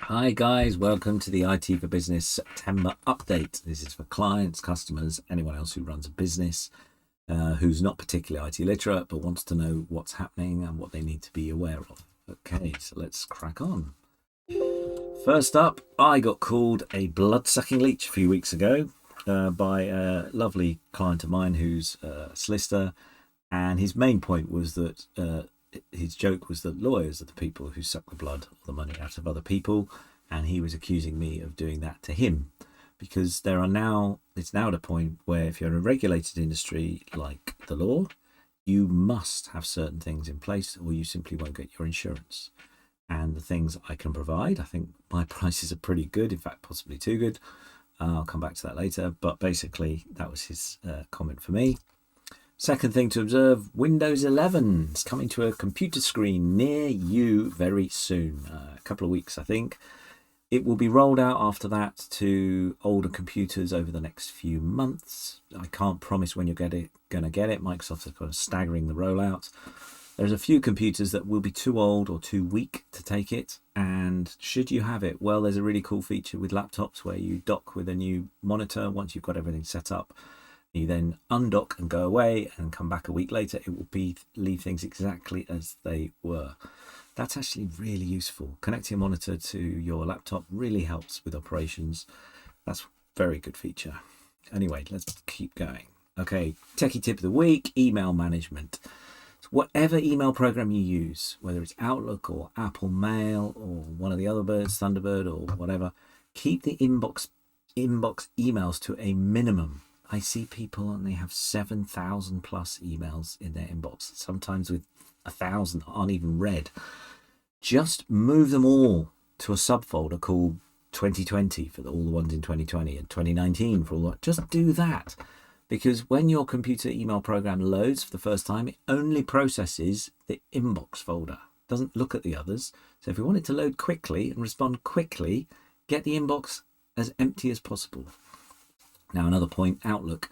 Hi guys, welcome to the IT for Business September update. This is for clients, customers, anyone else who runs a business who's not particularly IT literate but wants to know what's happening and what they need to be aware of. Okay, so let's crack on. First up, I got called a blood-sucking leech a few weeks ago by a lovely client of mine who's a solicitor, and his main point was that his joke was that lawyers are the people who suck the blood or the money out of other people, and he was accusing me of doing that to him, because it's now at a point where if you're in a regulated industry like the law, you must have certain things in place or you simply won't get your insurance. And the things I can provide, I think my prices are pretty good, in fact possibly too good. I'll come back to that later, but basically that was his comment for me. Second thing to observe, Windows 11 is coming to a computer screen near you very soon, a couple of weeks I think. It will be rolled out after that to older computers over the next few months. I can't promise when you're going to get it. Microsoft is kind of staggering the rollout. There's a few computers that will be too old or too weak to take it, and should you have it, well, there's a really cool feature with laptops where you dock with a new monitor once you've got everything set up. You then undock and go away and come back a week later. It will leave things exactly as they were. That's actually really useful. Connecting a monitor to your laptop really helps with operations. That's a very good feature. Anyway, let's keep going. Okay, techie tip of the week, email management. So whatever email program you use, whether it's Outlook or Apple Mail or one of the other birds, Thunderbird or whatever, keep the inbox emails to a minimum. I see people and they have 7,000 plus emails in their inbox, sometimes with 1,000 that aren't even read. Just move them all to a subfolder called 2020 for all the ones in 2020 and 2019 for all that. Just do that, because when your computer email program loads for the first time, it only processes the inbox folder, it doesn't look at the others. So if you want it to load quickly and respond quickly, get the inbox as empty as possible. Now, another point, Outlook.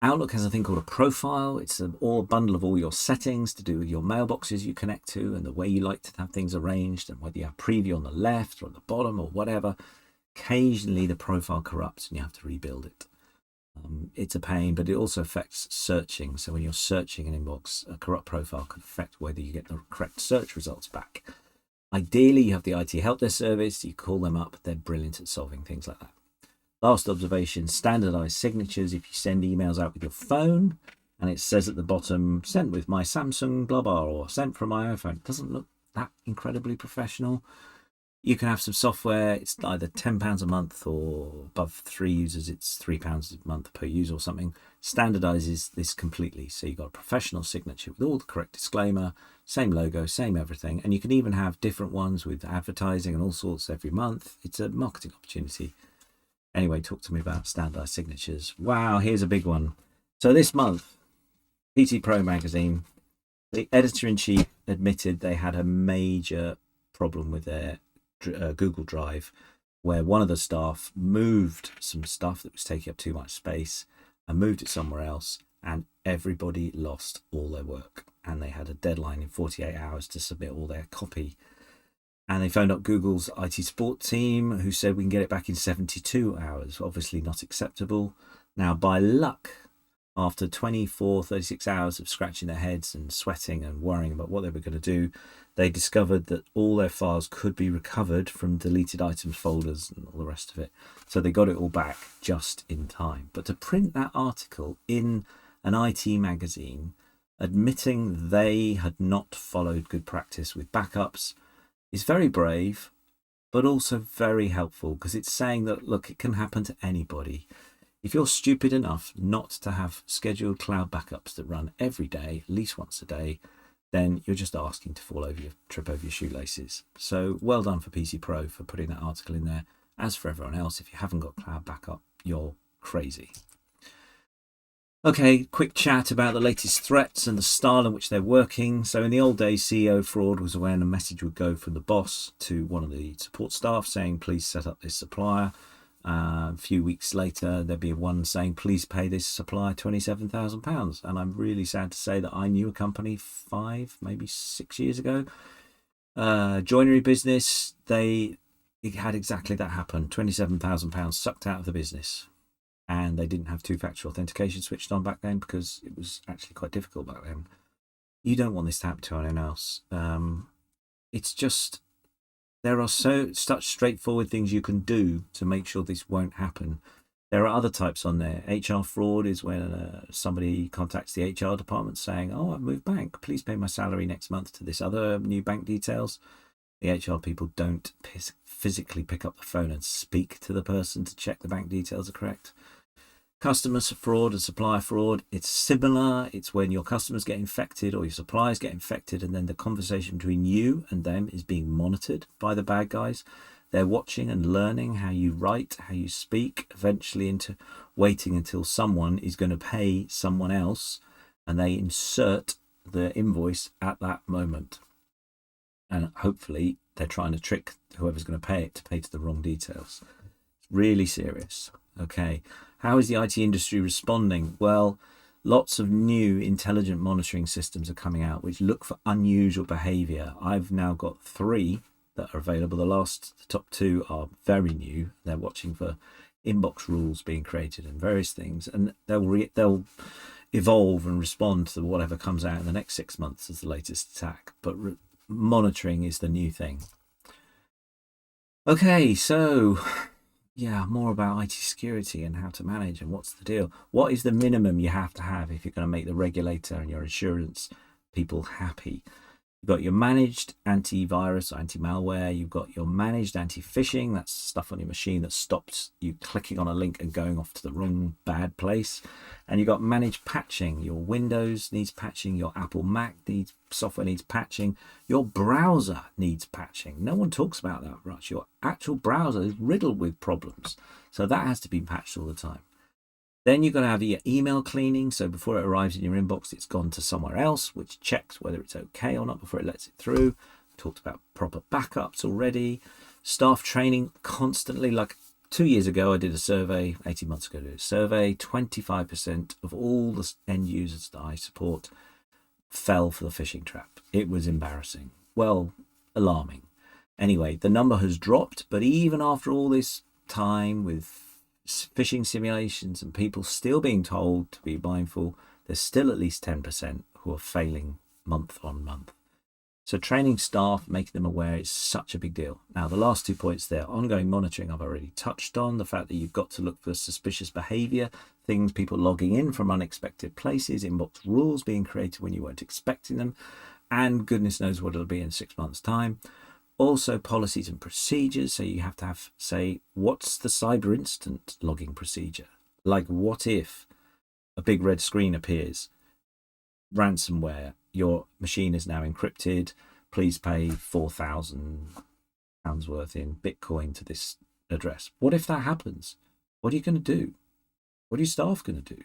Outlook has a thing called a profile. It's a bundle of all your settings to do with your mailboxes you connect to and the way you like to have things arranged, and whether you have preview on the left or on the bottom or whatever. Occasionally the profile corrupts and you have to rebuild it. It's a pain, but it also affects searching. So when you're searching an inbox, a corrupt profile could affect whether you get the correct search results back. Ideally, you have the IT help desk service. You call them up. They're brilliant at solving things like that. Last observation, standardized signatures. If you send emails out with your phone and it says at the bottom, sent with my Samsung blah blah, or sent from my iPhone, it doesn't look that incredibly professional. You can have some software. It's either £10 a month, or above 3 users, it's £3 a month per user or something. Standardizes this completely. So you've got a professional signature with all the correct disclaimer, same logo, same everything. And you can even have different ones with advertising and all sorts every month. It's a marketing opportunity. Anyway, talk to me about standardized signatures. Wow, here's a big one. So this month, PT Pro magazine, the editor-in-chief admitted they had a major problem with their Google Drive, where one of the staff moved some stuff that was taking up too much space and moved it somewhere else, and everybody lost all their work. And they had a deadline in 48 hours to submit all their copy. And they phoned up Google's IT support team, who said we can get it back in 72 hours. Obviously not acceptable. Now, by luck, after 24, 36 hours of scratching their heads and sweating and worrying about what they were going to do, they discovered that all their files could be recovered from deleted items folders and all the rest of it. So they got it all back just in time. But to print that article in an IT magazine, admitting they had not followed good practice with backups, is very brave, but also very helpful, because it's saying that, look, it can happen to anybody. If you're stupid enough not to have scheduled cloud backups that run every day, at least once a day, then you're just asking to trip over your shoelaces. So well done for PC Pro for putting that article in there. As for everyone else, if you haven't got cloud backup, you're crazy. Okay, quick chat about the latest threats and the style in which they're working. So in the old days, CEO fraud was when a message would go from the boss to one of the support staff saying, please set up this supplier. A few weeks later, there'd be one saying, please pay this supplier £27,000. And I'm really sad to say that I knew a company 5, maybe 6 years ago, joinery business. They it had exactly that happen. £27,000 sucked out of the business, and they didn't have two-factor authentication switched on back then because it was actually quite difficult back then. You don't want this to happen to anyone else. It's just, there are such straightforward things you can do to make sure this won't happen. There are other types on there. HR fraud is when somebody contacts the HR department saying, oh, I've moved bank, please pay my salary next month to this other new bank details. The HR people don't physically pick up the phone and speak to the person to check the bank details are correct. Customer fraud and supplier fraud, it's similar. It's when your customers get infected or your suppliers get infected, and then the conversation between you and them is being monitored by the bad guys. They're watching and learning how you write, how you speak, eventually into waiting until someone is going to pay someone else, and they insert the invoice at that moment. And hopefully they're trying to trick whoever's going to pay it to pay to the wrong details. It's really serious. Okay. How is the IT industry responding? Well, lots of new intelligent monitoring systems are coming out which look for unusual behavior. I've now got 3 that are available. The top 2 are very new. They're watching for inbox rules being created and various things, and they'll evolve and respond to whatever comes out in the next 6 months as the latest attack. But monitoring is the new thing. Okay, so yeah, more about IT security and how to manage and what's the deal. What is the minimum you have to have if you're going to make the regulator and your insurance people happy? You've got your managed antivirus or anti-malware. You've got your managed anti-phishing. That's stuff on your machine that stops you clicking on a link and going off to the wrong bad place. And you've got managed patching. Your Windows needs patching. Your Apple Mac software needs patching. Your browser needs patching. No one talks about that much. Your actual browser is riddled with problems. So that has to be patched all the time. Then you've got to have your email cleaning. So before it arrives in your inbox, it's gone to somewhere else, which checks whether it's okay or not before it lets it through. We talked about proper backups already. Staff training constantly. Like 2 years ago, I did a survey, 18 months ago, I did a survey. 25% of all the end users that I support fell for the phishing trap. It was embarrassing. Well, alarming. Anyway, the number has dropped, but even after all this time with phishing simulations and people still being told to be mindful, there's still at least 10% who are failing month on month. So training staff, making them aware, is such a big deal. Now, the last 2 points there, ongoing monitoring, I've already touched on. The fact that you've got to look for suspicious behavior, things, people logging in from unexpected places, inbox rules being created when you weren't expecting them, and goodness knows what it'll be in 6 months' time. Also, policies and procedures. So you have to say, what's the cyber incident logging procedure? Like, what if a big red screen appears? Ransomware, your machine is now encrypted. Please pay £4,000 worth in Bitcoin to this address. What if that happens? What are you going to do? What are your staff going to do?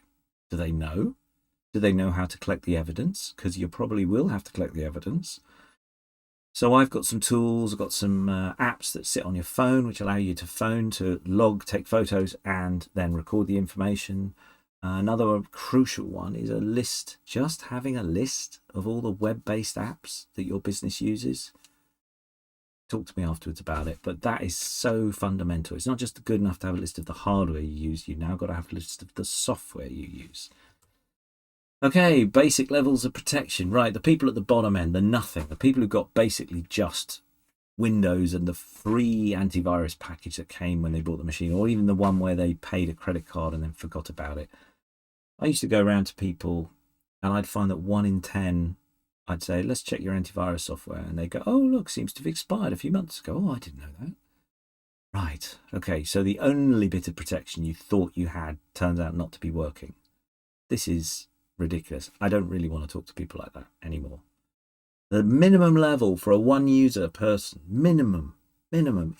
Do they know? Do they know how to collect the evidence? Because you probably will have to collect the evidence. So I've got some tools, I've got some apps that sit on your phone, which allow you to phone, to log, take photos, and then record the information. Another crucial one is a list, just having a list of all the web-based apps that your business uses. Talk to me afterwards about it, but that is so fundamental. It's not just good enough to have a list of the hardware you use, you've now got to have a list of the software you use. Okay, basic levels of protection. Right, the people at the bottom end, the nothing, the people who got basically just Windows and the free antivirus package that came when they bought the machine, or even the one where they paid a credit card and then forgot about it. I used to go around to people and I'd find that 1 in 10, I'd say, let's check your antivirus software. And they go, oh, look, seems to have expired a few months ago. Oh, I didn't know that. Right, okay, so the only bit of protection you thought you had turns out not to be working. This is ridiculous. I don't really want to talk to people like that anymore. The minimum level for a 1 user person, minimum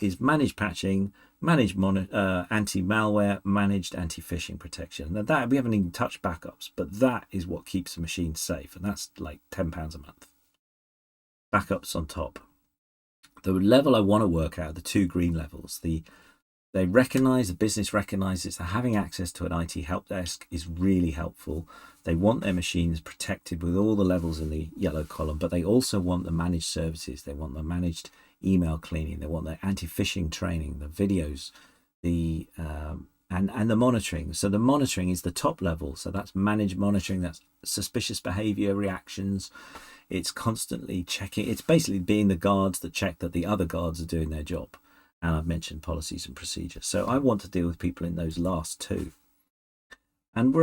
is managed patching, managed anti-malware, managed anti-phishing protection. Now that we haven't even touched backups, but that is what keeps the machine safe, and that's like £10 a month. Backups on top. The level I want to work out, the 2 green levels, the business recognizes that having access to an IT help desk is really helpful. They want their machines protected with all the levels in the yellow column, but they also want the managed services. They want the managed email cleaning, they want their anti-phishing training, the videos, the and the monitoring. So the monitoring is the top level. So that's managed monitoring, that's suspicious behavior, reactions. It's constantly checking. It's basically being the guards that check that the other guards are doing their job. And I've mentioned policies and procedures. So I want to deal with people in those last two. And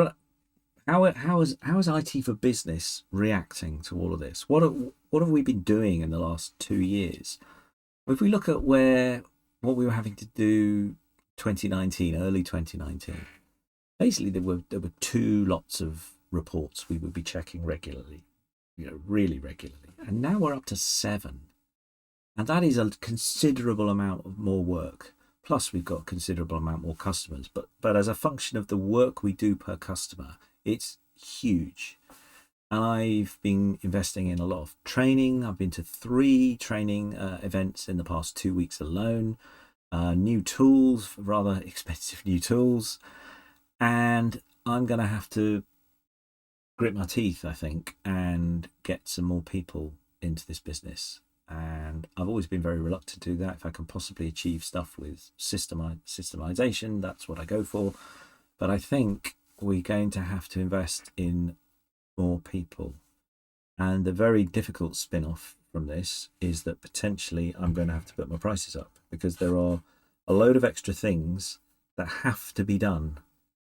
how is IT for business reacting to all of this? What have we been doing in the last 2 years? If we look at what we were having to do 2019, early 2019, basically there were 2 lots of reports we would be checking regularly, really regularly. And now we're up to 7. And that is a considerable amount of more work. Plus we've got a considerable amount more customers. But as a function of the work we do per customer, it's huge. And I've been investing in a lot of training. I've been to 3 training events in the past 2 weeks alone. New tools, rather expensive new tools. And I'm going to have to grit my teeth, I think, and get some more people into this business. And I've always been very reluctant to do that. If I can possibly achieve stuff with systemization, that's what I go for. But I think we're going to have to invest in more people. And the very difficult spin-off from this is that potentially I'm going to have to put my prices up, because there are a load of extra things that have to be done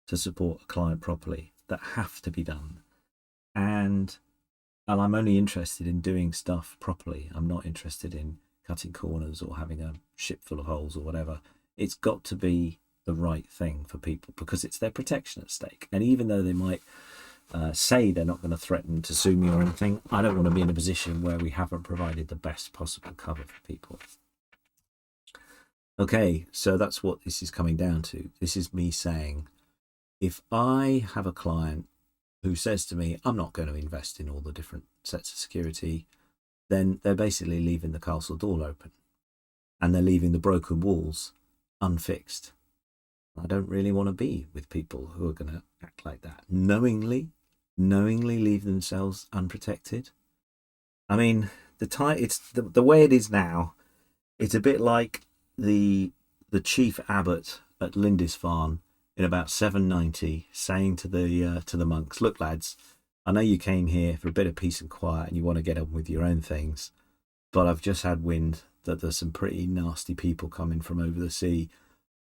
to support a client properly, that have to be done. And I'm only interested in doing stuff properly. I'm not interested in cutting corners or having a ship full of holes or whatever. It's got to be the right thing for people, because it's their protection at stake. And even though they might say they're not going to threaten to sue me or anything, I don't want to be in a position where we haven't provided the best possible cover for people. Okay, so that's what this is coming down to. This is me saying, if I have a client who says to me, I'm not going to invest in all the different sets of security, then they're basically leaving the castle door open, and they're leaving the broken walls unfixed. I don't really want to be with people who are going to act like that, knowingly leave themselves unprotected. I mean, it's the way it is now. It's a bit like the chief abbot at Lindisfarne in about 790 saying to the monks, look lads, I know you came here for a bit of peace and quiet and you want to get on with your own things, but I've just had wind that there's some pretty nasty people coming from over the sea.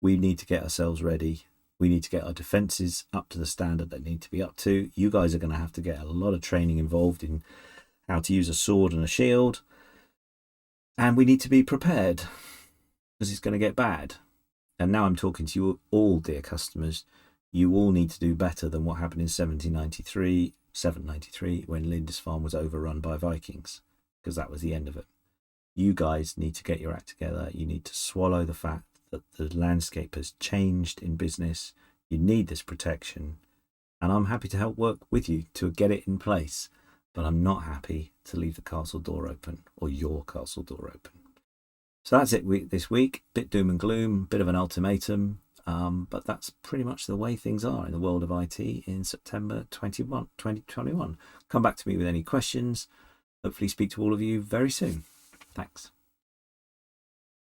We need to get ourselves ready. We need to get our defences up to the standard they need to be up to. You guys are going to have to get a lot of training involved in how to use a sword and a shield. And we need to be prepared, because it's going to get bad. And now I'm talking to you all, dear customers. You all need to do better than what happened in 793, when Lindisfarne was overrun by Vikings, because that was the end of it. You guys need to get your act together. You need to swallow the fact that the landscape has changed in business. You need this protection. And I'm happy to help work with you to get it in place. But I'm not happy to leave the castle door open, or your castle door open. So that's it this week. Bit doom and gloom, bit of an ultimatum. But that's pretty much the way things are in the world of IT in September 2021. Come back to me with any questions. Hopefully speak to all of you very soon. Thanks.